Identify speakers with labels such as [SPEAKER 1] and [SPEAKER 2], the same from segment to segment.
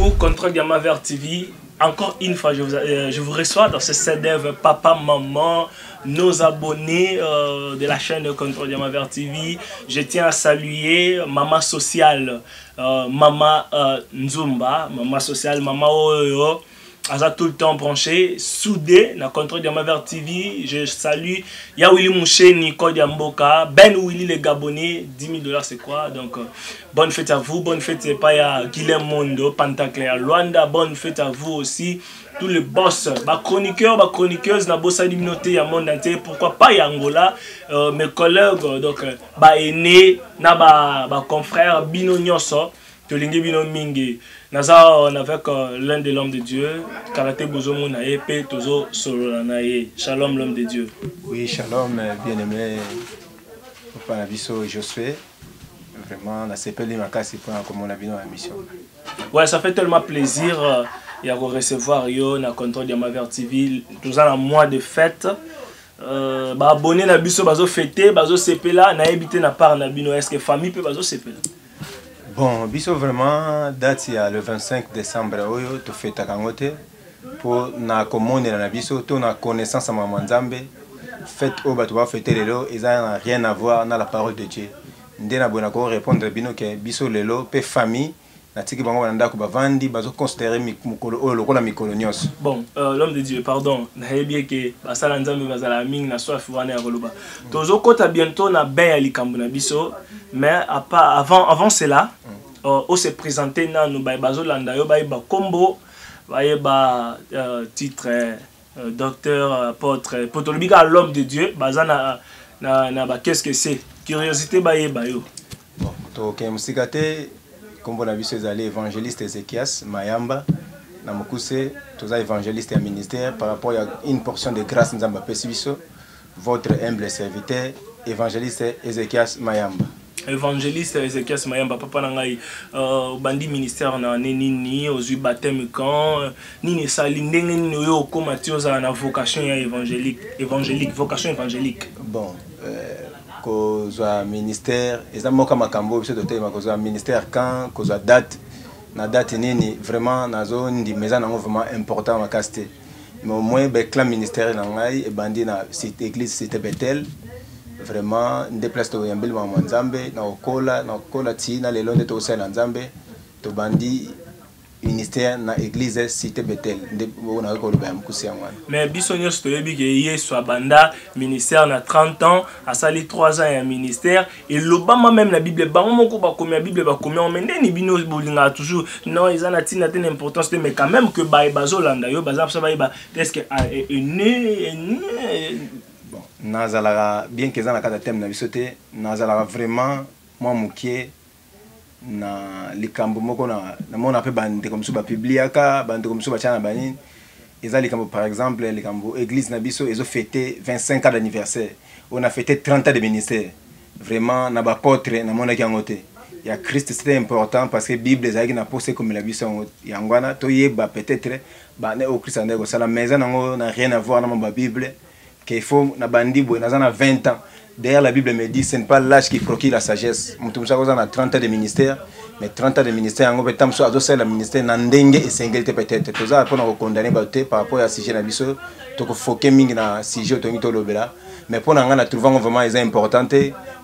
[SPEAKER 1] beaucoup, Contrôle Diamant Vert TV. Encore une fois, je vous reçois dans ce CDF Papa, Maman, nos abonnés de la chaîne de Contrôle Diamant Vert TV. Je tiens à saluer Maman Sociale, Maman Nzumba, Maman Sociale, Maman Oyo. Aza tout le temps branché, soudé, na Contrôle Diamant Vert TV. Je salue Ya Willy Mouché, Nico Diamboka, Ben Willy les Gabonais, 10 000 $, c'est quoi? Donc, bonne fête à vous, bonne fête pas à Guilhem Mondo, Pantaclair, Luanda, bonne fête à vous aussi. Tous les boss, chroniqueurs, chroniqueuses, na bossa communauté à monde entier, pourquoi pas y Angola, mes collègues, donc, aînés, na confrères, Bino Nyoso, Tolingi Bino Mingi. Naza, on avec l'un des l'homme de Dieu, Karate Bozomo Nae, Pe Tozo Solo Nae. Shalom l'homme de Dieu.
[SPEAKER 2] Oui, shalom, bien-aimé Papa Nabiso Josué. Vraiment, la CPL Makasi pour comme on a vu dans la mission.
[SPEAKER 1] Ouais, ça fait tellement plaisir de recevoir yo na Contrôle Diamant Vert TV. Nous avons un mois de fête. Abonné na biso bazo fêter, bazo CP là, na habité na part na bino. Est-ce que famille peut bazo CP là?
[SPEAKER 2] Bon, biso vraiment date il y a le 25 décembre oyo to fête à Kangote pour na commune na biso to na connaissance à Maman Nzambe. Fête au bato va fêter lelo, ils n'ont rien à voir dans la parole de Dieu. Ndena bonako répondre bino que biso lelo pe famille na tiki bango banda ko bavandi bazo considérer mikolo o lokola mikolo nyos.
[SPEAKER 1] Bon, l'homme de Dieu, pardon, na bien que basala Nzambe bazala ming na soif wana ya koloba. Tozo kota bientôt na ben ya likambo na biso, mais avant cela, on s'est présenté na nous bazo landa yo ba combo, ba titre docteur apôtre potolobika l'homme de Dieu, bazana na qu'est-ce que c'est? Curiosité ba yo.
[SPEAKER 2] Bon, to ke musikate kombo na biso ezali évangéliste Ezekias Mayamba na mokuse toza évangéliste et ministère par rapport à une portion de grâce nzamba pesi biso votre humble serviteur évangéliste Ezekias Mayamba.
[SPEAKER 1] Évangéliste Ezekias Mayamba papa nangai bandi ministère na nini ozui baptême quand nini sali ndenge nini yo koma tioza na vocation ya évangélique vocation évangélique.
[SPEAKER 2] Bon, kozwa ministère eza moka makambo biso totema kozwa ministère quand kozwa date na date nini vraiment nazo ndi meza nango vraiment important makasi te mais au moins clan ministère na ngai ebandi na site église cité Bethel vraiment déplace to yambeli Mama Nzambe na okola tina lelo nde tosala Nzambe to bandi ministère na église cité Bethel on a koloba ya mkusi ya mwana.
[SPEAKER 1] Mais biso nyos toyebi ke Yesu abanda ministère na 30 ans asali 3 ans ya ministère et lobama même la Bible bango moko ba komi la Bible ba komi on mende ni bino bolinga toujours non ils en a tina ten importance mais quand même que bazolanda yo baza ba est-ce que
[SPEAKER 2] bon nazala bien que za na kata thème na biso te nazala vraiment moi mukie na likambo moko na mona pe bande comme ça ba publiaka bande comme ça ba chana banini eza likambo par exemple likambo église na biso ezo fêter 25 ans d'anniversaire on a fêté 30 ans de ministère vraiment na ba apôtre na mona ki ngote ya Christ c'était important parce que Bible ezaki na posé comme la biso yangwana to yeba peut-être ba ne au Christ ndeko sala maison nango na rien à voir na ma Bible qu'il faut na bandi bo na 20 ans. D'ailleurs, la Bible me dit ce n'est pas l'âge qui procure la sagesse. Nous avons 30 ans de ministère, mais 30 ans de ministère, on peut faire le ministère Nandenge et Singleté peut-être. Tout ça, pour condamner par rapport à ce sujet, il faut que nous ayons sujet mais pour nous trouver vraiment important,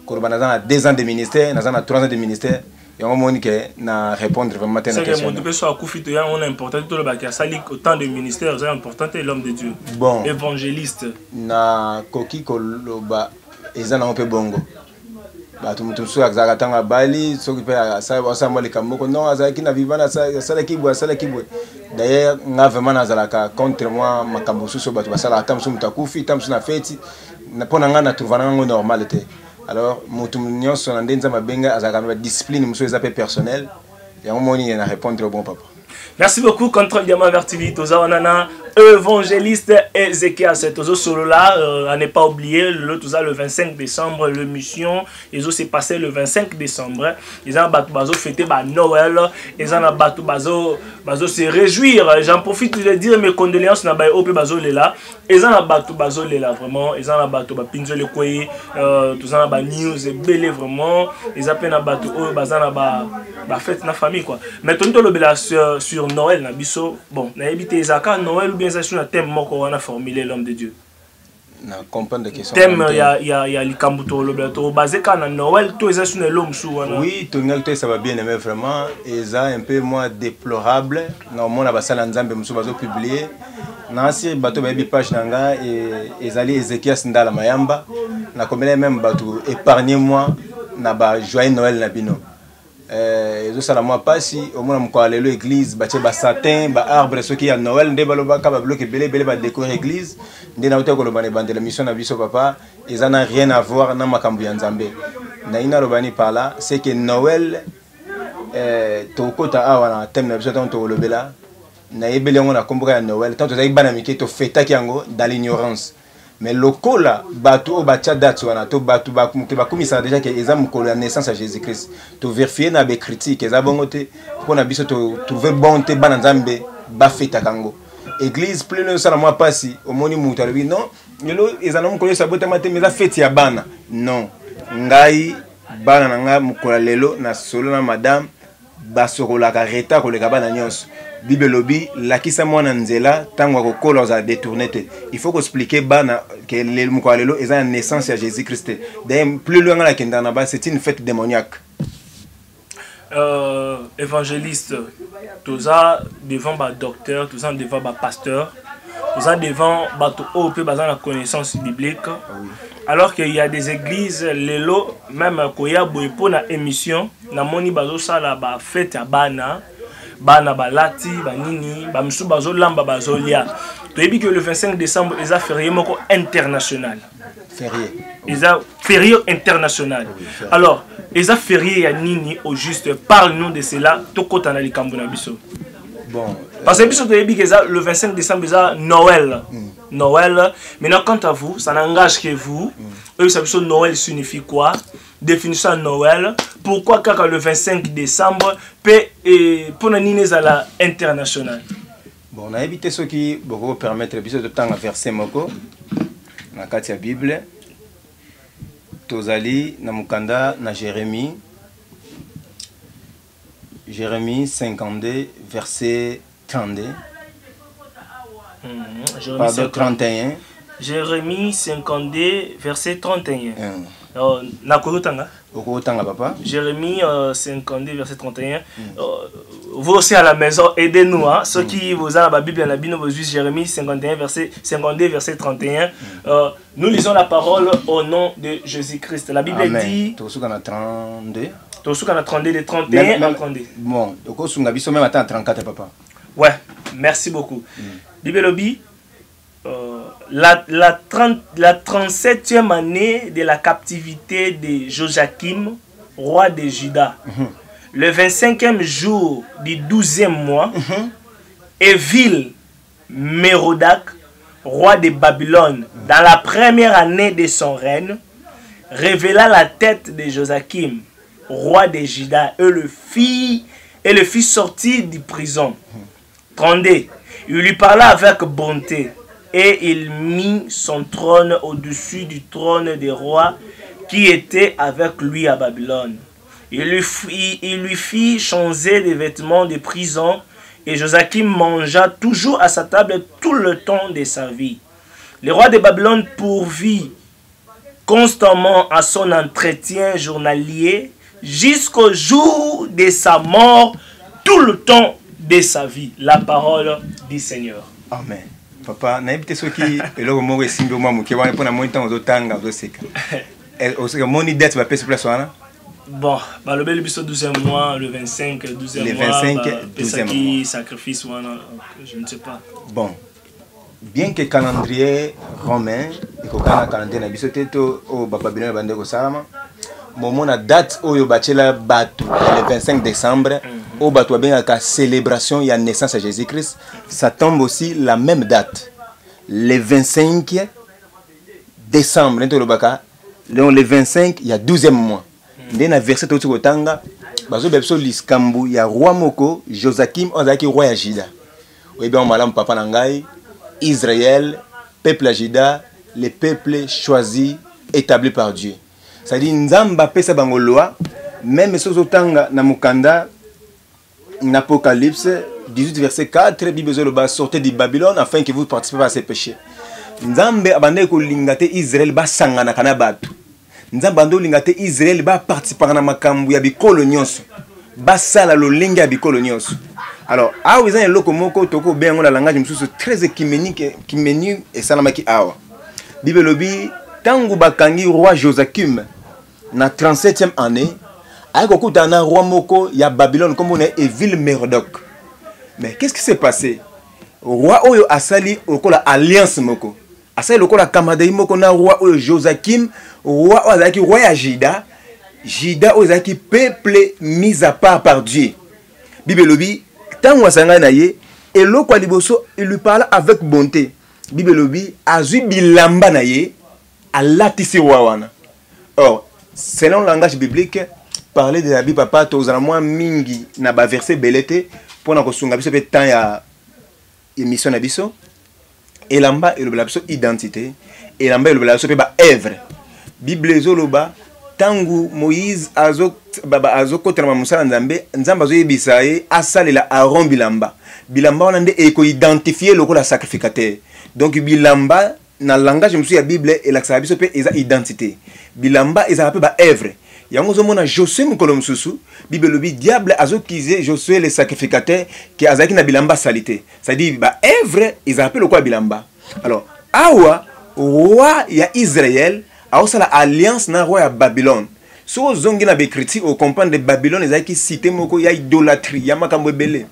[SPEAKER 2] qu'on a 2 ans de ministère, nous avons 3 ans de ministère. Et on m'a dit que na répondre vraiment à ta question.
[SPEAKER 1] On est important tout le bac ça lit autant de ministères, c'est important l'homme de Dieu.
[SPEAKER 2] Bon.
[SPEAKER 1] Évangéliste.
[SPEAKER 2] Na koki koloba ezana un peu bongo. Ba tumtumsu akzaka tanga bali soki pe asa mole kamoko non azaki na vivana sala kibwa. D'ailleurs nga vraiment nazalaka contre moi makambo suso batu basala tamsu mutakufi tamsu na feti na pona nga na trouvana ngo normal te. Alors mutum nyonso na ndenza mabenga azaka na discipline muso ezape personnel. Ya moni na répondre au bon papa.
[SPEAKER 1] Merci beaucoup Contrôle Diamant Vert TV toza wanana évangéliste Ezekiel, c'est toujours sur là, à ne pas oublier, le 25 décembre, le mission, ils ont s'est passé le 25 décembre, ils ont bateau fêté Noël, ils ont bateau se réjouir, j'en profite de dire mes condoléances na ba ope bazo lela, ils ont bateau lela vraiment, ils ont bateau pinzo le koye, tout ça na news belé vraiment, ils appellent na bateau bazana ba fête na famille quoi. Mais tout le bela sur Noël na biso, bon, na habité Zaka Noël ou bien ça sur un thème moko on a formulé l'homme de Dieu.
[SPEAKER 2] Na comprendre des questions.
[SPEAKER 1] Thème il y a likambuto le bela to basé quand na Noël tout ça sur l'homme sou wana.
[SPEAKER 2] Oui, tout le ça va bien aimer vraiment et ça un peu moins déplorable. Normalement na basala nzambe musu bazo publier. Na si bato ba page nanga et ezali Ezekiel Sindala Mayamba na combien même bato épargnez-moi na ba joyeux Noël na bino. Ezo sala moi pasi au moins mo ko lelo église batie ba satin ba arbre ce qui a Noël nde baloba ka ba bloquer belé ba décorer église nde na utako lobane bande la mission na biso papa ça n'a rien à voir na makambu ya nzambe na ina lobani par là c'est que Noël to kota awa na thème na biso to lobela na yebeli ngo na komboka ya Noël tant to zaki bana mike to feta kiango dans l'ignorance. Mais le cola, bateau, batia date, to bateau, bakumisa déjà que les âmes la naissance à Jésus-Christ. To vérifier na be critique, les abongote, pour na biso to trouver bonté bananzambe, ba feta kango. Église plein de ça na moi passi, au moni mutalobi non, yelo les anam ko sa bota maté mais la fête ya bana. Non. Ngai bana nga mukola lelo na solo na madame basorola ka reta ko le kabana nyonso. Bibelobi lakisa mwana nzela tango ko koloza détourner. Il faut expliquer bana que le mukwalelo est la naissance de Jésus-Christ. D'ailleurs plus loin la kendana ba c'est une fête démoniaque.
[SPEAKER 1] Évangéliste, tout ça devant ba docteur, tout ça devant ba pasteur, tout ça devant ba to op bazan la connaissance biblique. Oui. Alors qu'il y a des églises lelo même koya boy pour na émission na moni bazo sala ba fête ya bana bana balati banini bamsu bazo lamba bazo lia. Tu as dit que le 25 décembre ils a férié moko international.
[SPEAKER 2] Férié.
[SPEAKER 1] Ils a férié international. Oui, alors ils a férié ya nini au juste parle-nous de cela to kota na likambo na biso.
[SPEAKER 2] Bon.
[SPEAKER 1] Parce que biso tu as dit que le 25 décembre ils Noël. Noël. Maintenant quant à vous, ça n'engage que vous. Eux ça biso Noël signifie quoi? Définition Noël. Pourquoi quand le 25 décembre pour la nini à la internationale?
[SPEAKER 2] Bon, on a évité ce qui beaucoup permettre de temps à verser moko na kati ya Bible. Tozali na mukanda na Jérémie 52 verset 32. Pardon, 31.
[SPEAKER 1] Jérémie 52 verset 31.
[SPEAKER 2] Papa.
[SPEAKER 1] Jérémie 52 verset 31. Vous aussi à la maison, aidez-nous. Hein? Ceux qui vous ont la Bible, la Bible, vous lisez Jérémie 52 verset 31. Nous lisons la parole au nom de Jésus-Christ. La Bible dit...
[SPEAKER 2] Tosuka na 32.
[SPEAKER 1] Tosuka na 32, de 31 à 32.
[SPEAKER 2] Bon, tosuka biso même à 34, papa.
[SPEAKER 1] Ouais, merci beaucoup. Bible dit... la 37e année de la captivité de Joachim, roi de Juda, le 25e jour du 12e mois, Évil Mérodach, roi de Babylone, dans la première année de son règne, révéla la tête de Joachim, roi de Juda, et le fit sortir de prison. 32. Il lui parla avec bonté. Et il mit son trône au-dessus du trône des rois qui étaient avec lui à Babylone. Il lui fit changer des vêtements de prison et Joachim mangea toujours à sa table tout le temps de sa vie. Le roi de Babylone pourvit constamment à son entretien journalier jusqu'au jour de sa mort, tout le temps de sa vie. La parole du Seigneur.
[SPEAKER 2] Amen. Papa, na ebite soki eloko moko esimbi mwa muke wana pona moni ntango ozotanga ozoseka. Oseka moni date bapesi place wana?
[SPEAKER 1] Bon, balobeli biso 12e mois, le 25, 12e
[SPEAKER 2] le
[SPEAKER 1] mois,
[SPEAKER 2] 25, 12e mois.
[SPEAKER 1] Sacrifice wana, je ne sais pas.
[SPEAKER 2] Bon, bien que calendrier romain, ekokana calendrier na biso te to o Babylone bande ko salama. Momona date oyo bachela batu le 25 décembre. au bateau bien la célébration il y a naissance à Jésus-Christ, ça tombe aussi la même date, le 25 décembre, donc le 25 il y a 12e mois. Dans le verset tout le temps, bazo bepso liskambu ya roi moko Joachim ozaki roi ya Juda. Oui bien malam papa nangai Israël, peuple à Juda, le peuple choisi, établi par Dieu. C'est-à-dire nzamba pesa bango loi, même si ozotanga na mukanda n'Apocalypse 18 verset 4 Bible zoloba sortez du Babylone afin que vous participez à ses péchés. Nzambe abande ko lingate Israël ba sangana kana batu. Nzambe ando lingate Israël ba participer na makambu ya bikolo nyonso. Ba sala lo linga ya bikolo nyonso. Alors, awa izan eloko moko toko bengo na langage mususu très écuménique et salamaki awa. Bible lobi tangu bakangi roi Joachim na 37e année ayako kutana roi moko ya Babylone comme on est Evil Merodach. Mais qu'est-ce qui s'est passé? Roi oyo asali okola alliance moko. Asali okola kamadei moko na roi oyo Joachim, roi ozaki roi ya Juda. Juda ozaki peuple mis à part par Dieu. Bible lobi tangu asanga na ye eloko liboso il lui parle avec bonté. Bible lobi azui bilamba na ye alatisi roi wana. Or, selon le langage biblique, parler de la Bible papa tozala moins mingi na ba verset belete pour na kosunga biso pe temps ya émission na biso elamba elobela biso identité elamba elobela biso pe ba œuvre. Bible ezoloba tangu Moïse azo kotela musala nzambe nzamba zo yebisa ye asalela Aaron bilamba wana nde eko identifier lokola sacrificateur. Donc bilamba na langage musu ya Bible elakisa biso pe eza identité. Bilamba eza pe ba œuvre. Yango zo mona Josué mukolo mususu Bible lobi diable azokize Josué le sacrificateur qui azaki na bilamba salité. C'est-à-dire ba œuvre eza pe lokola bilamba. Alors awa roi ya Israël a aussi l'alliance na roi ya Babylone. So zongi na bekriti au comprendre de Babylone ezaki cité moko ya idolâtrie ya makambo ebele.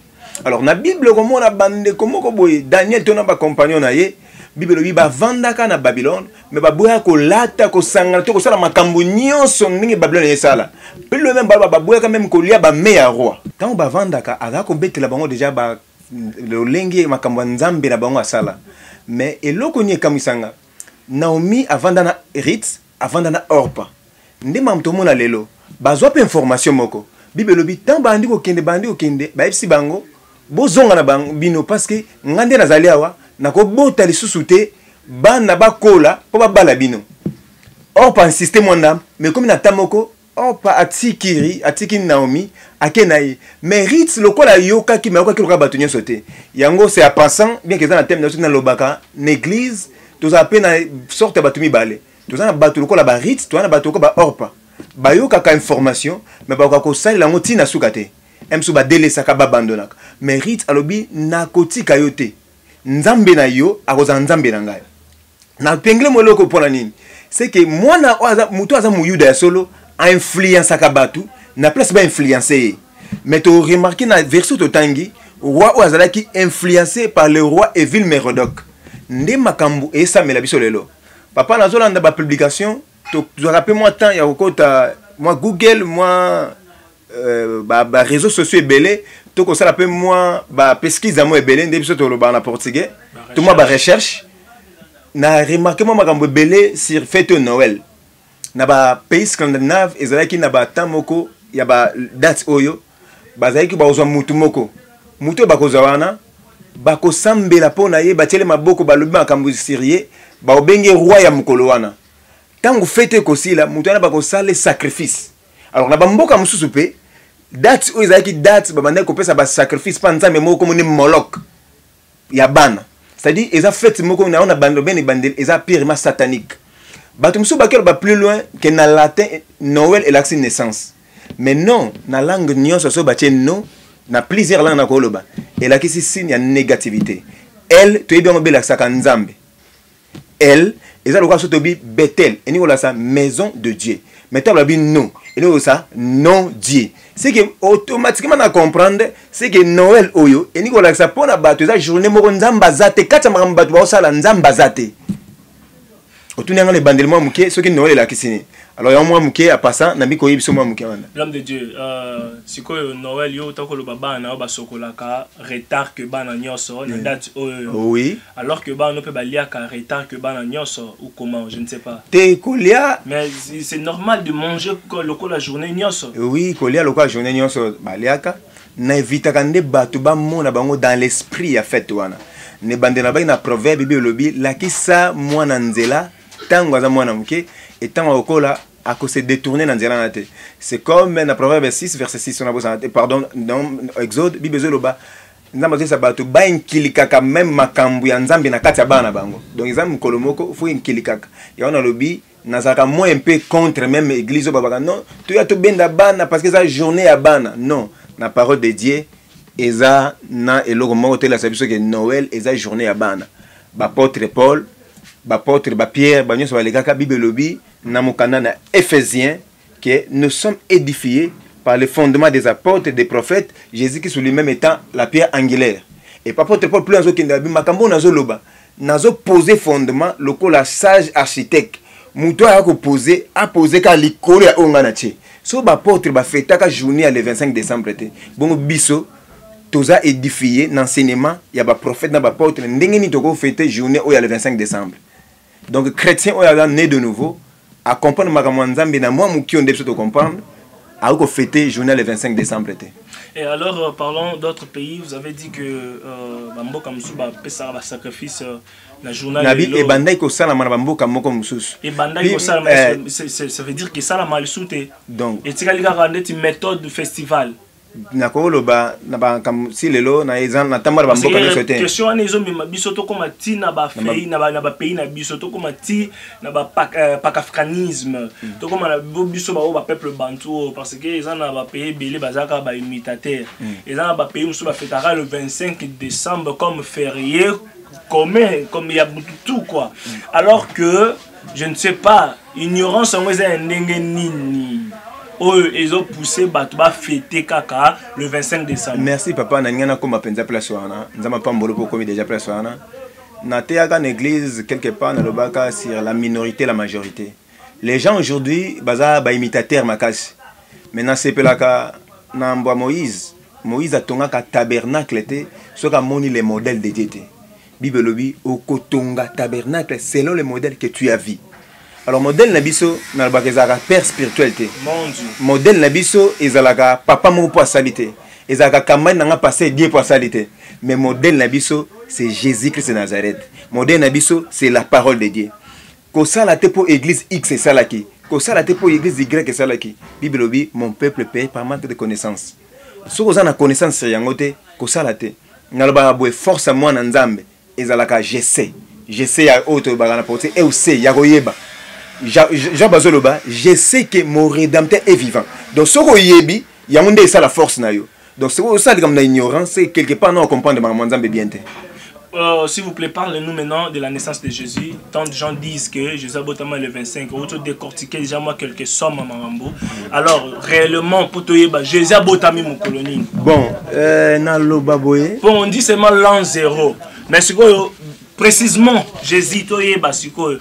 [SPEAKER 2] Alors na Bible comme on a bande comme boy Daniel tona ba compagnon na ye Bible lobi ba vandaka na Babylone mais ba boya ko lata ko sangana to ko sala makambo nyonso ndenge Babylone yesala. Pe le même ba boya quand même ko lia ba meilleur roi. Quand ba vandaka aga ko betela bango déjà ba le lengi makambo nzambe na bango asala. Mais eloko nye kamisanga Naomi avandana Ritz avandana Orpa. Ndema mtomona lelo bazwa pe information moko. Bible lobi tant bandi ko kende ba epsi bango bozonga na bango bino parce que ngande nazali awa nako bota lisusu te bana bakola po babala bino. Orpa insiste mwanda mais comme na tamoko Orpa atiki Naomi akenayi mais Ritz lokola yoka ki mayoka ki lokola bato nyonso te. Yango c'est à passant bien que ça na thème na lobaka l'église tous appelés na sorte batumi balé tous na batu lokola ba Ritz tous na batu ko ba Orpa bayoka ka information mais ba ko sali la ngoti na sukate emsu ba delesa ka ba bandonaka mais Ritz alobi na kotika yote nzambe na yo akoza nzambe na ngai na pengle moloko pona nini c'est que moi na muto aza muyuda ya solo a influence ka batu na place ba influencer mais tu remarqué na verset totangi roi azalaki influencé par le roi Evil Merodach. Nde makambu esamela biso lelo papa nazolanda ba publication to rappelle moi temps ya kokota moi Google moi ba réseaux sociaux ebele to ko sala pe moi ba pesquise mo ebele nde biso to lo ba na portugais to moi ba recherche na remarqué moi makambu ebele sur fête de Noël na ba pays scandinave ezalaki na ba tamoko ya ba date oyo bazalaki ba ozwa mutu moko mutu ba kozawana bako sambela pona ye batele maboko balobi makambo sirie ba obenge roi ya mukolo wana tangu fete kosila mutu ana bako sale sacrifice. Alors na bamboka mususu pe date o ezaki date babanda ko pesa ba sacrifice pa nzambe moko moni Moloch ya bana. C'est-à-dire eza fête moko na ona bando bene bandel eza purement satanique. Bato mususu bakelo ba plus loin que na latin Noël et la naissance. Mais non, na langue nyonso so batie non na plusieurs langues na koloba et là qui signe ya négativité elle to bien obela saka nzambe elle eza loka so tobi Bethel et ni kola sa maison de Dieu mais toi la bi non et ni ça non Dieu c'est que automatiquement na comprendre c'est que Noël oyo et ni kola sa pona bato eza journée moko nzamba zate kata makambo bato ba sala nzamba zate Otunanga les bandel moi muke ceux qui Noël la kisini. Alors ya moi muke a passant na biko yibiso moi muke wana.
[SPEAKER 1] L'homme de Dieu, siko Noël yo tako lo baba na ba sokolaka retard que bana nyonso na date
[SPEAKER 2] oui.
[SPEAKER 1] Alors que bana peut balia ka retard que bana nyonso ou comment, je ne sais pas.
[SPEAKER 2] Te kolia
[SPEAKER 1] mais c'est normal de manger loko la journée nyonso.
[SPEAKER 2] Oui, kolia loko la journée nyonso baliaka na evitaka nde bato ba mona bango dans l'esprit ya fête wana. Ne bandela ba na proverbe biolobi lakisa mwana nzela tango aza mwana muke et tango okola à se détourner dans nzela na te. C'est comme dans proverbe 6 verset 6 on a besoin pardon dans Exode bibezo loba nzambe sa bato ba inkilikaka même makambu ya nzambe na kati ya bana bango. Donc nzambe kolomoko fu inkilikaka. Ya on a lobi nazaka moi un peu contre même église babaka non tu ya to benda bana parce que ça journée à bana non la parole de Dieu eza na eloko moko te la sabiso que Noël eza journée à bana bapôtre Paul bapôtre Pierre banyoso balekaka Bible lobi na mokanda na Éphésiens que nous sommes édifiés par le fondement des apôtres et des prophètes Jésus-Christ lui-même étant la pierre angulaire et apôtre Paul plus azokenda bi makambo nazo loba nazo poser fondement lokola sage architecte muto a poser ka likolo ya onga na tie so bapôtre bafetaka journée le 25 décembre te bongo biso toza édifié l'enseignement il y a ba prophète na ba apôtre ndenge ni toko fêter journée o ya le 25 décembre donc chrétien o ya né de nouveau à comprendre makambo nzambe na moi muki onde to comprendre a ko fêter journée le 25 décembre te.
[SPEAKER 1] Et alors parlons d'autres pays, vous avez dit que bamboka musuba pesa ba sacrifice la journée
[SPEAKER 2] nabi e bandai ko sala mana bamboka moko mususu
[SPEAKER 1] et bandai ko sala ça veut dire que ça la mal souté
[SPEAKER 2] donc
[SPEAKER 1] et tika lika rendre une méthode de festival
[SPEAKER 2] na ko loba na ba kam si lelo na ezan na tamara bamboka no sote
[SPEAKER 1] question ani zo mema biso to koma ti na ba pays na ba pays na biso to koma ti na ba panafricanisme to koma na biso ba peuple bantou parce que ezan na ba pays belé bazaka ba imitateur ezan na ba pays musu ba fêtera le 25 décembre comme férié comme il y a tout quoi alors que je ne sais pas ignorance en un ndenge nini. Oh, ils ont poussé Batouba fêter kaka le 25 décembre.
[SPEAKER 2] Merci papa, nangana comme penza place wana. Nzama pambolo pour comme déjà place wana. Na théâtre en église quelque part dans le baka sur la minorité la majorité. Les gens aujourd'hui baza ba imitateur makasi. Maintenant c'est pelaka na mbwa Moïse. Moïse a tonga ka tabernacle té, soka moni les modèles de Dieu. Bible lobi okotonga tabernacle selon le modèle que tu as vu. Alors modèle nabiso na bakezaka père spirituel te.
[SPEAKER 1] Mon Dieu.
[SPEAKER 2] Modèle nabiso ezalaka papa mo pour saliter. Ezalaka campagne nanga passer Dieu pour saliter. Mais modèle nabiso c'est Jésus-Christ de Nazareth. Modèle nabiso c'est la parole de Dieu. Ko sala te pour église X et salaki. Ko sala te pour église Y et salaki. Bible lobi mon peuple paie par manque de connaissance. Si vous avez connaissance sur yangote ko sala te. Naloba boy force moi na nzambe ezalaka je sais ya auto bagana porter et aussi ya koyeba. Jean Bazoloba, je sais que mon rédempteur est vivant. Donc, ce que yebi, il y a ça la force na yo. Donc, c'est ça comme l'ignorance, c'est quelque part non comprendre ma manzambe bien.
[SPEAKER 1] S'il vous plaît, parlez-nous maintenant de la naissance de Jésus. Tant de gens disent que Jésus a botamé le 25. Autre décortiquer déjà moi quelques sommes à Marambo. Alors, réellement, pour toi, Jésus a botamé mon colonie.
[SPEAKER 2] Bon, Nalobaboye.
[SPEAKER 1] Bon, on dit seulement l'an 0. Mais c'est quoi précisément Jésus, toi, c'est quoi?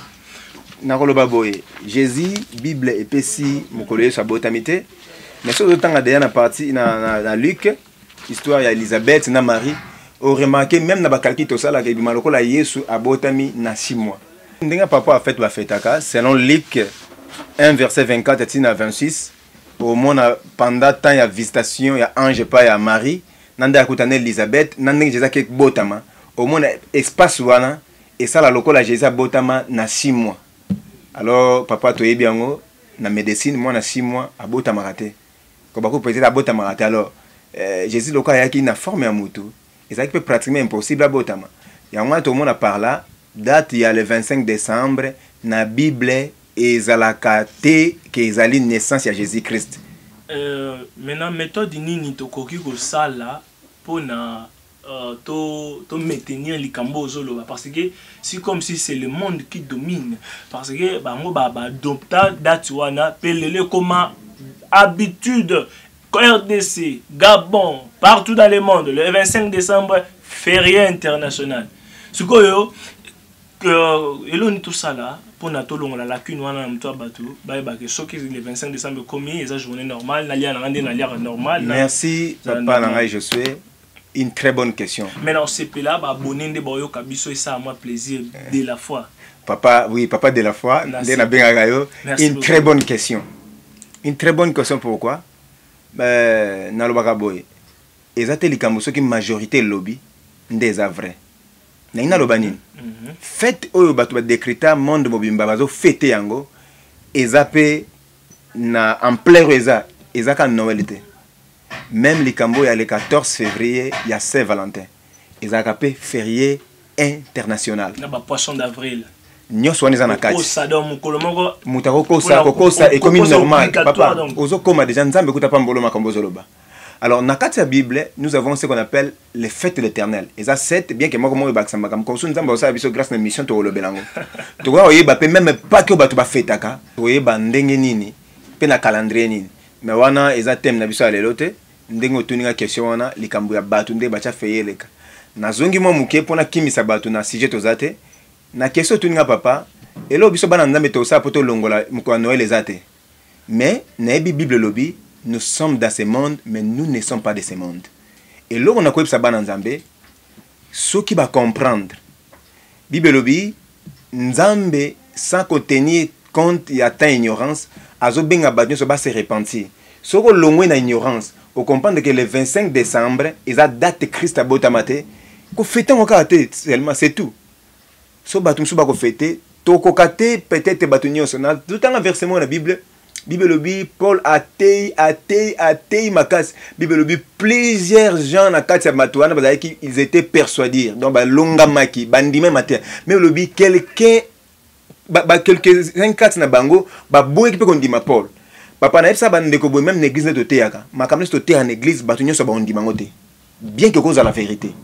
[SPEAKER 2] Nakoloba boye Jésus Bible epesi mokolo sa botamité mais ce temps déjà na partie na Luc histoire ya Elisabeth na Marie au remarqué même na bakalki to sala ke bimaloko la Yesu abotami na 6 mois ndenga papa a fait ba fetaka selon Luc 1 verset 24 à 26 au moins pendant temps ya visitation ya ange pa ya Marie nanda akutana Elisabeth nanda Jésus ke botama au moins espace wana et ça la lokola Jésus botama na 6 mois. Alors, papa, tu es bien, na médecine, moi, na 6 mois, à Bota Maraté. Comme peut-être à Bota Maraté. Alors, Jésus, le cas, il y a une forme à Moutou. Et ça peut pratiquement impossible à Botama. Et en moins, tout le monde a parlé, date, il y a le 25 décembre, na Bible, et Zalakate, qui est la naissance de Jésus-Christ.
[SPEAKER 1] Maintenant, méthode nini to koki ko sala pour na to maintenir les cambos parce que c'est comme si c'est le monde qui domine parce que bah moi bah adopta datuana pelele comme habitude RDC Gabon partout dans le monde le 25 décembre férié international ce que eloni tout ça là pour natolongo la lacune wana mto abatu ba que soki le 25 décembre commis eza journée normale na lia na normal.
[SPEAKER 2] Merci papa nanga je suis une très bonne question.
[SPEAKER 1] Maintenant c'est là ba abonné nde boyo kabiso et ça à moi plaisir de la foi.
[SPEAKER 2] Papa oui papa de la foi nde na benga yo une très bonne question. Une très bonne question pourquoi na lobaka boy ezate likambo soki majorité lobby nde za vrai. Na lobanine fête oyo bato ba décréta monde mobimba bazo fêter yango ezape na ampleur eza ka Noël été même likambo ya le 14 février ya Saint-Valentin ezaka pe férié international
[SPEAKER 1] na ba poisson d'avril
[SPEAKER 2] nyonso wana eza na kati
[SPEAKER 1] kosa donc mukolo moko
[SPEAKER 2] mutako kosa économie normale papa ozo koma déjà nzambe kuta pa mbolo makambo zoloba. Alors, dans la Bible, nous avons ce qu'on appelle les fêtes de l'Éternel. Et ça, c'est bien que moi, comme nous avons grâce à la mission de l'Obelango. Tu vois, même pas que tu vas faire ça. Tu vois, nini, pe na calendrier nini. Mais wana, eza thème na biso alelote. Ndengo tuninga question wana, likambu ya batu nde bacha feye leka. Na zongi mo muke pona kimisa batu na sujet tozate. Na question tuninga papa. Elo biso bana nzambe to sa poto longola mukwa Noël ezate. Mais na Bible lobby. Nous sommes dans ce monde, mais nous ne sommes pas de ce monde. Et là, on a quoi ça ban Nzambe, ce qui va comprendre. Bible lobi, Nzambe sans contenir compte y a tant ignorance, azo benga badnyo so ba se repentir. Ce que l'on na ignorance, on comprend que le 25 décembre, ils a date Christ à botamate, ko fêter encore seulement c'est tout. So batum so ba ko fêter, to ko kate peut-être batunyo sona, tout en versement la Bible. Bible lobi Paul atei makas Bible lobi plusieurs gens na kati ya matouana bazali ki ils étaient persuadés donc ba longa maki bandime matin mais lobi quelqu'un quelques 24 na bango ba boye ki pe kondima Paul papa na epsa bande ko boye même l'église de teyaka makamne to teya na église batunyo so ba ondima ngote bien que cause à la vérité.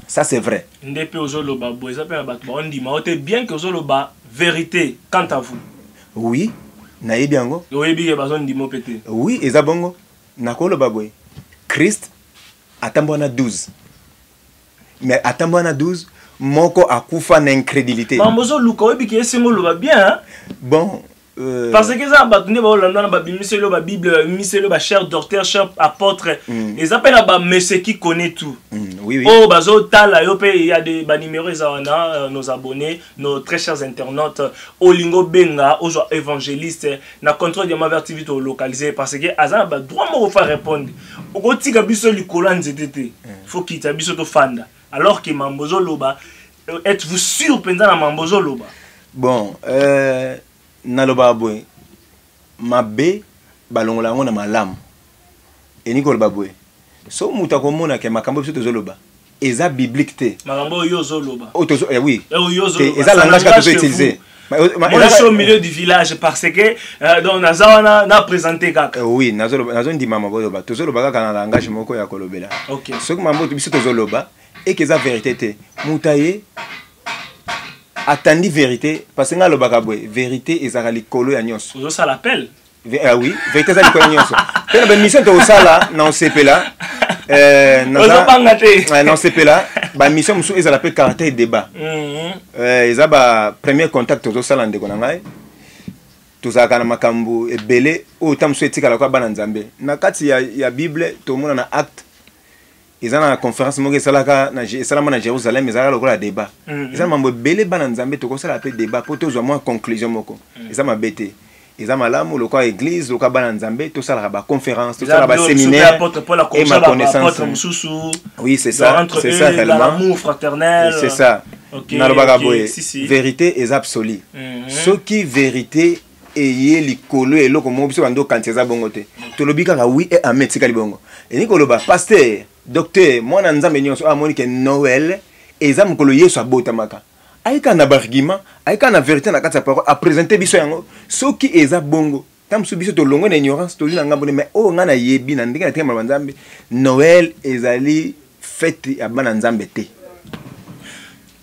[SPEAKER 2] Ça c'est vrai.
[SPEAKER 1] Ndepe ozoloba boye ça pe ba ondima ngote bien que ozoloba vérité quant à vous.
[SPEAKER 2] Oui. Nayebi yango
[SPEAKER 1] oui
[SPEAKER 2] eza bongo nakolo baboy Christ atambo na 12 mais atambo na 12 moko akufa na incrédulité
[SPEAKER 1] mambozo luka oyebi ki esengo loba bien
[SPEAKER 2] bon
[SPEAKER 1] parce que ça batune ba olanda na ba bimiselo ba Bible miselo ba cher docteur cher apôtre les appelle ba monsieur qui connaît tout.
[SPEAKER 2] Oui
[SPEAKER 1] oh bazo tala yo pe il y a des ba numéros ça on nos abonnés nos très chers internautes olingo benga aux évangélistes na contrôle de ma TV to localiser parce que azan ba droit mo faire répondre o tika biso likolo nzetete faut kita biso to fanda alors que mambozo loba êtes-vous sûr pendant na mambozo loba
[SPEAKER 2] bon naloba boy mabe balongola ngo na malamu eniko loba boy so muta komona ke makambo biso tozoloba eza biblique te
[SPEAKER 1] makambo yo zoloba
[SPEAKER 2] oui
[SPEAKER 1] eza
[SPEAKER 2] langage ka tozo utiliser
[SPEAKER 1] moi je suis au milieu du village parce que donc nazawana na présenter kaka
[SPEAKER 2] oui nazo ndima maboloba tozoloba kaka na langage moko ya kolobela
[SPEAKER 1] OK
[SPEAKER 2] so mambo biso tozoloba et que eza vérité te mutaye attendez vérité parce que ngalo bakabwe vérité ezaka likolo ya nyonso
[SPEAKER 1] ça l'appelle
[SPEAKER 2] oui vérité za likolo ya nyonso pena ba mission to sala na osepela na osepela ba mission musu ezala pe caractère débat eza ba premier contact to sala ndeko na ngai tozaka na makambo ebele o tamso etikala kwa bana nzambe na kati ya Bible to mona na acte ils ont une conférence qui est à Jérusalem, ils ont un débat. Ils ont un bel bananzambe, tout ça appelle débat pour tous moins conclusion. Ils ont un bêté. Ils ont un le quoi église, le quoi bananzambe, tout ça la conférence, tout ça la séminaire et ma connaissance. Oui, c'est ça. C'est ça réellement.
[SPEAKER 1] L'amour fraternel.
[SPEAKER 2] C'est ça. Vérité est absolue. Ce qui vérité et likolo et loko mo biso bando kantiza bongote. To lobika ka oui et amen tikali bongo. Et nikoloba pasteur docteur mwana nzambe nyonso amoni ke Noël eza mukolo Yesu abotamaka aika na bargiment aika na vérité na kati ya parole a présenter biso yango soki eza bongo tamsu biso to longo na ignorance to lina ngambo mais o ngana yebi na ndenge na tema nzambe Noël ezali fête ya bana nzambe te.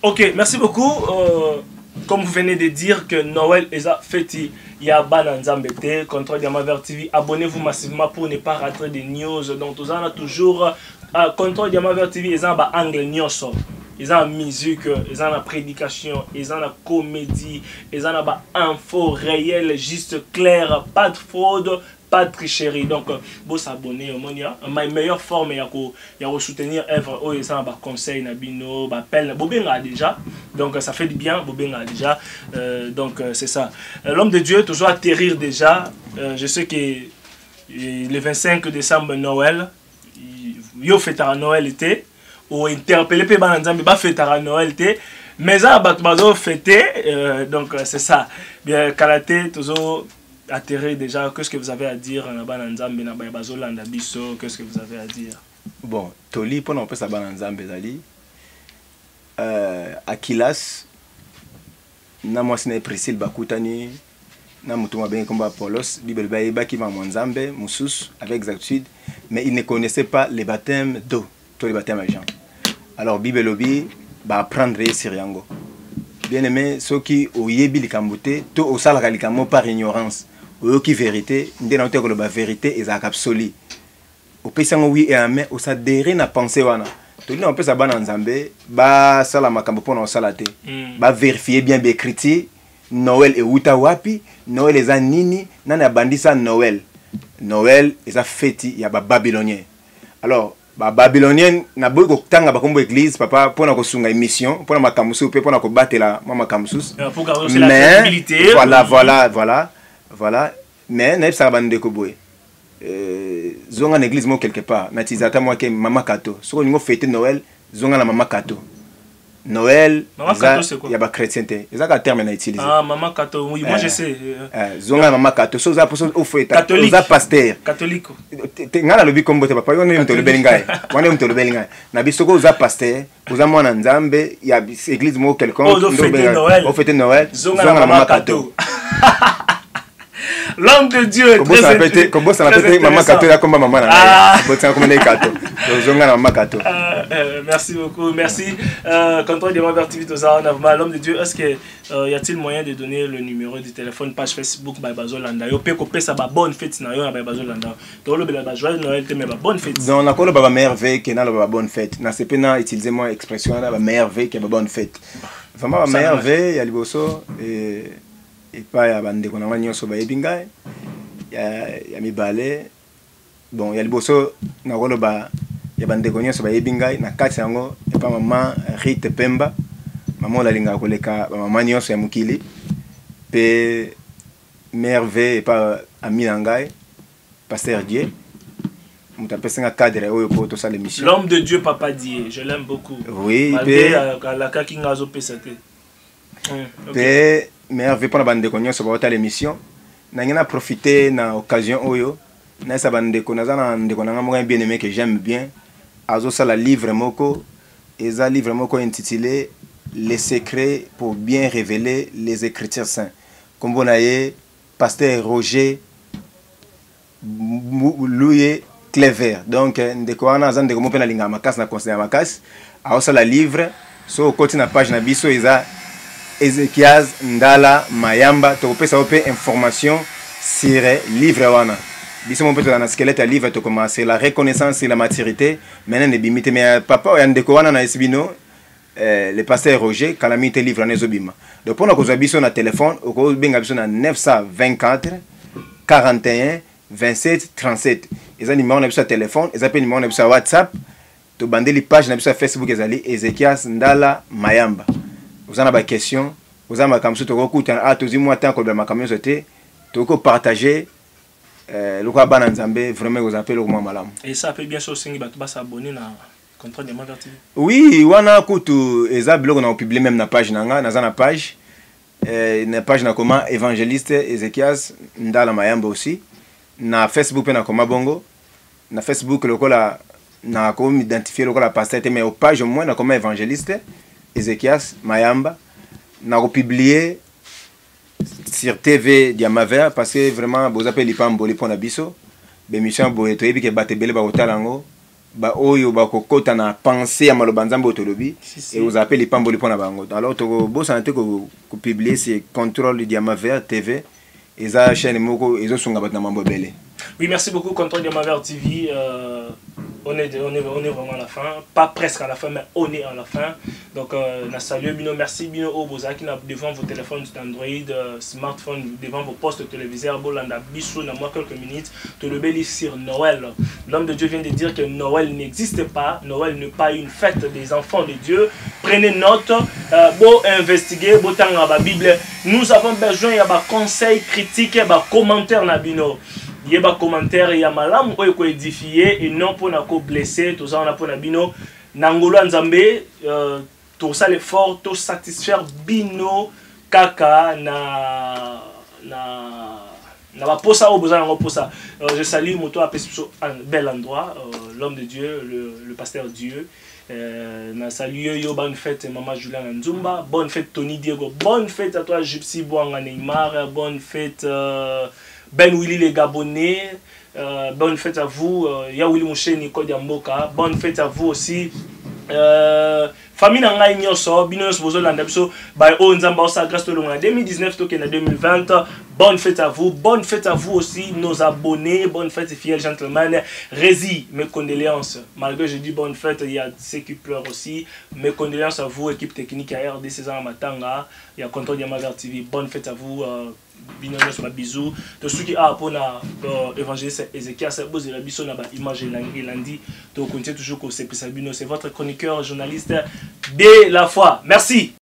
[SPEAKER 1] OK, merci beaucoup. Comme vous venez de dire que Noël est fêté, il y a Bananzambete, Contrôle Diamaver TV. Abonnez-vous massivement pour ne pas rater des news. Donc, tout ça, on a toujours Contrôle Diamaver TV, ils ont un angle nyoso. ils ont la musique, ils ont la prédication, ils ont la comédie, ils ont la info réelle, juste claire, pas de fraude, pas de tricherie. Donc, vous s'abonner au monde, ma meilleure forme, il y a soutenir œuvre, oh, ils ont des conseils, nabino, appel, Bobinga déjà. Donc, ça fait du bien, Bobinga déjà. Donc, c'est ça. L'homme de Dieu, toujours atterrir déjà. Je sais que le 25 décembre, Noël, yo fêtera Noël été. Ou interpeller pe bananzambe ba fêtera Noël té mais ça bato fêter donc c'est ça bien karaté toujours atterrir déjà. Qu'est-ce que vous avez à dire na bananzambe na bazolanda biso? Qu'est-ce que vous avez à dire?
[SPEAKER 2] Bon, toli pour n'empêcher ça bananzambe zali Akilas na moi c'est Priscille bakutani na mutuma bien comme Apollos Bible ba qui va mwanzambe musus avec exactitude, mais il ne connaissait pas les baptêmes d'eau, tous les baptêmes à Jean. Alors Bible Lobby va apprendre sur yango. Bien aimé, ceux qui ont yebi likambote, to au salga likamo par ignorance. Ou qui vérité, ndena te ko la vérité est absolue. Au pesango oui et amen, au sa déré na pensée wana. To li on peut sa bana nzambe, ba sala makambo pona salate. Ba vérifier bien be critiquer Noël et uta wapi, Noël les anini, nana bandisa Noël. Noël est a fêti ya ba babylonien. Alors ba babylonien na boy ko tanga ba kombo église papa pona ko sunga émission pona makamusu pe pona ko batela mama kamusus
[SPEAKER 1] pour garantir la visibilité.
[SPEAKER 2] Voilà mais na ça bande ko boy zonga na église mo quelque part na tizata moi ke mama kato so ngo fêter Noël zonga na mama kato Noël il y a pas chrétienté ils a terme na utiliser
[SPEAKER 1] mama kato oui moi je sais
[SPEAKER 2] zonga mama kato so za pour au fête za pasteur
[SPEAKER 1] catholique
[SPEAKER 2] ngana lobi kombo te papa yone mto lobelinga wane mto lobelinga na bisoko za pasteur uza mwana nzambe ya église mo quelconque au fête Noël zonga mama kato.
[SPEAKER 1] L'homme de Dieu est
[SPEAKER 2] comme ça répète maman kato ya komba maman na botia comme des kato zonga na maman kato.
[SPEAKER 1] Merci beaucoup, merci. Quand on demande vers TV l'homme de Dieu, est-ce que y a-t-il moyen de donner le numéro du téléphone, page Facebook by Bazolanda? Yo pe kopé ça ba bonne fête na yo na by Bazolanda. To lo bela ba joyeux Noël te me ba bonne fête.
[SPEAKER 2] Non, na ko lo ba merveille que na lo ba bonne fête. Na c'est pena utiliser moi expression na ba merveille que ba bonne fête. Vraiment ba merveille ya liboso et pas ya bande ko na wanyo so ba ebinga ya mibale. Bon, ya liboso na ko lo ba ya bande ko nyoso ba ebinga na kati yango et pas maman Rite Pemba. Maman la linga koleka maman nyoso ya mukili pe merveille et pas ami nangai pasteur Dieu. Mutapesa cadre oyo ko to sa l'émission.
[SPEAKER 1] L'homme de Dieu Papa Dieu, je l'aime beaucoup.
[SPEAKER 2] Oui,
[SPEAKER 1] pe la ka kinga zo pesate.
[SPEAKER 2] Pe merveille pour la bande ko nyoso ba ta l'émission. Na ngena profiter na occasion oyo na sa bande ko na za ndeko na nga bien aimé que j'aime bien. Azo sa la livre moko eza livre moko intitulé Les secrets pour bien révéler les Écritures saints. Comme vous voyez, pasteur Roger Louis Clever. Donc, ndeko ana za ndeko mo pe na linga makasi na conseil makasi. Azo sa la livre so côté na page na biso eza Ezekias Ndala Mayamba to pesa ope information sur livre wana. Biso mon peut dans squelette à livre to commencer la reconnaissance et la maturité. Maintenant ne bimite mais papa yandeko wana na esbino le pasteur Roger calamité livre na ezobima. Donc pour na biso na téléphone ko benga biso na 924 41 27 37. Eza numéro na biso téléphone, eza pe numéro na biso WhatsApp. To bandeli page na biso Facebook ezali Ezekias Ndala Mayamba. Vous en avez des questions, vous avez des questions, vous avez des questions, vous partager le quoi bananzambe vraiment vous appelez le moment malam.
[SPEAKER 1] Et ça peut bien sûr s'abonner na Contrôle de Demande TV.
[SPEAKER 2] Oui, wana kutu eza blog na publier même na page nanga na page na page na comment évangéliste Ezekias Ndala Mayamba aussi na Facebook na comment bongo na Facebook le kola na ko identifier le kola pasteur mais au page au moins na comment évangéliste Ezekias Mayamba n'a republié sur TV Diamaver parce que vraiment vous appelez Lipamboli pour Nabiso l'émission boeto ebi ke batebele ba otalango ba oyo ba kokota na penser à malobanzambo tolobi et vous appelez Lipamboli pour na bango alors to bo santé ko publier c'est contrôle Diamaver TV et ça chaîne moko ezo sunga bat na mambo belé.
[SPEAKER 1] Oui, merci beaucoup Contrôle Diamaver TV On est vraiment à la fin, pas presque à la fin, mais on est à la fin. Donc, salut, Bino, merci Bino Obozaki devant vos téléphones Android, smartphone, devant vos postes téléviseurs, Bolanda Bissou, dans moi quelques minutes, te le bélis sur Noël. L'homme de Dieu vient de dire que Noël n'existe pas, Noël n'est pas une fête des enfants de Dieu. Prenez note, beau investiguer, beau temps la Bible. Nous avons besoin de conseils, critiques, de commentaires na Bino. Il y a des commentaires, il y a malam ou édifié et non pour nous blesser, tout ça on a pour Bino. Nangolo Nzambe, tout ça l'effort, tout satisfaire Bino kaka na posa au besoin posa. Je salue moto à un bel endroit, l'homme de Dieu, le pasteur Dieu. Na salué yo bonne fête maman Julien Nzumba, bonne fête Tony Diego, bonne fête à toi Gypsy Boanga Neymar, bonne fête Ben Willy les Gabonais, bonne fête à vous ya Willy Mouché Nico Diamboka, bonne fête à vous aussi famille nanga nyoso bino bozo landa biso ba o nzamba o sa grâce to longa 2019 to kena 2020. Bonne fête à vous aussi nos abonnés, bonne fête fidèles gentlemen. Rési, mes condoléances. Malgré je dis bonne fête, il y a ceux qui pleurent aussi. Mes condoléances à vous, équipe technique à RD César Matanga, il y a Contrôle Diamavert TV. Bonne fête à vous. Bisous. De ceux qui ont pour l'évangéliste Ézéchiel, c'est beau, c'est la image et lundi. Donc, on continue toujours que c'est votre chroniqueur, journaliste de la foi. Merci.